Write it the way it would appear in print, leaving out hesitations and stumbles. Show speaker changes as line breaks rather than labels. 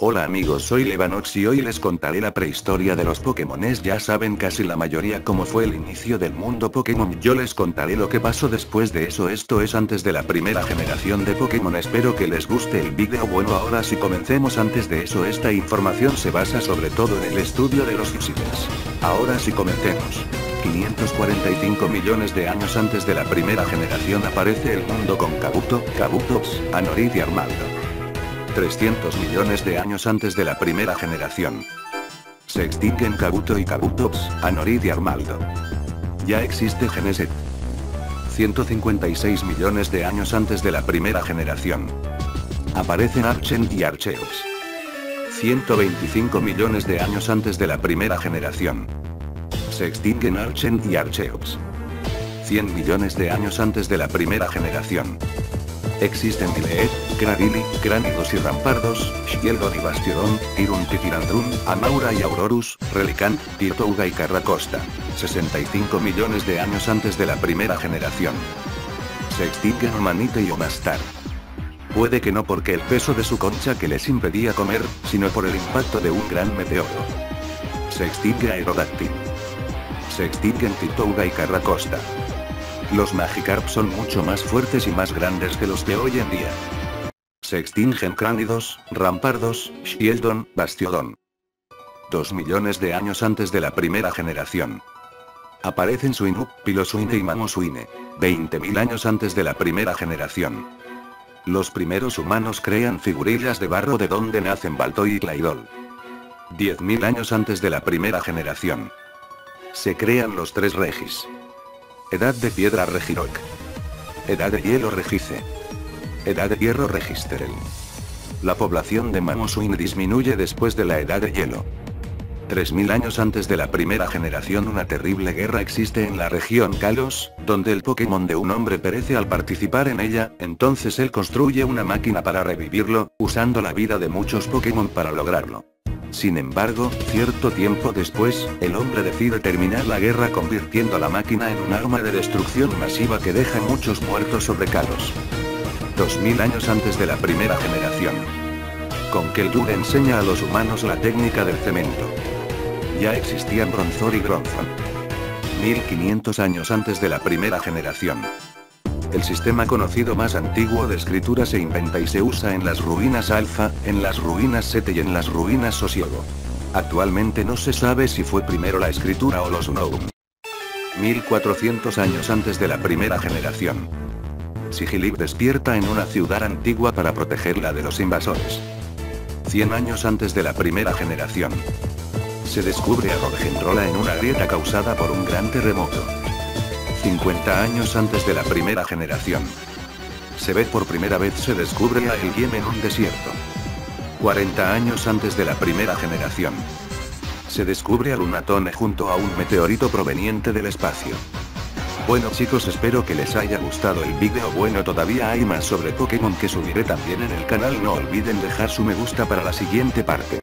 Hola amigos, soy Levanox y hoy les contaré la prehistoria de los Pokémones. Ya saben casi la mayoría cómo fue el inicio del mundo Pokémon. Yo les contaré lo que pasó después de eso. Esto es antes de la primera generación de Pokémon. Espero que les guste el vídeo. Bueno, ahora sí comencemos. Antes de eso, esta información se basa sobre todo en el estudio de los fósiles. Ahora sí comencemos. 545 millones de años antes de la primera generación aparece el mundo con Kabuto, Kabutops, Anorid y Armaldo. 300 millones de años antes de la primera generación. Se extinguen Kabuto y Kabutops, Anorid y Armaldo. Ya existe Geneset. 156 millones de años antes de la primera generación. Aparecen Archen y Archeops. 125 millones de años antes de la primera generación. Se extinguen Archen y Archeops. 100 millones de años antes de la primera generación. Existen Mileet, Cradily, Cránidos y Rampardos, Shieldon y Bastiodon, Tiruntitirandrun, Amaura y Aurorus, Relicanth, Tirtouga y Carracosta. 65 millones de años antes de la primera generación. Se extinguen Omanite y Omastar. Puede que no porque el peso de su concha que les impedía comer, sino por el impacto de un gran meteoro. Se extingue Aerodactyl. Se extinguen Tirtouga y Carracosta. Los Magikarp son mucho más fuertes y más grandes que los de hoy en día. Se extinguen Cránidos, Rampardos, Shieldon, Bastiodon. 2 millones de años antes de la primera generación. Aparecen Swinub, Piloswine y Mamoswine. 20.000 años antes de la primera generación. Los primeros humanos crean figurillas de barro de donde nacen Baltoy y Claydol. 10.000 años antes de la primera generación. Se crean los tres Regis. Edad de piedra Regirock. Edad de hielo Regice. Edad de hierro Registerel. La población de Mamoswine disminuye después de la edad de hielo. 3000 años antes de la primera generación una terrible guerra existe en la región Kalos, donde el Pokémon de un hombre perece al participar en ella, entonces él construye una máquina para revivirlo, usando la vida de muchos Pokémon para lograrlo. Sin embargo, cierto tiempo después, el hombre decide terminar la guerra convirtiendo la máquina en un arma de destrucción masiva que deja muchos muertos sobre Kalos. 2000 años antes de la primera generación. Conkeldurr enseña a los humanos la técnica del cemento. Ya existían Bronzor y Gronzon. 1500 años antes de la primera generación. El sistema conocido más antiguo de escritura se inventa y se usa en las ruinas Alpha, en las ruinas Sete y en las ruinas Sosiogo. Actualmente no se sabe si fue primero la escritura o los Unown. 1400 años antes de la primera generación. Sigilib despierta en una ciudad antigua para protegerla de los invasores. 100 años antes de la primera generación. Se descubre a Roggenrola en una grieta causada por un gran terremoto. 50 años antes de la primera generación. Se ve por primera vez se descubre a Elgiem en un desierto. 40 años antes de la primera generación. Se descubre a Lunatone junto a un meteorito proveniente del espacio. Bueno chicos, espero que les haya gustado el vídeo. Bueno, todavía hay más sobre Pokémon que subiré también en el canal. No olviden dejar su me gusta para la siguiente parte.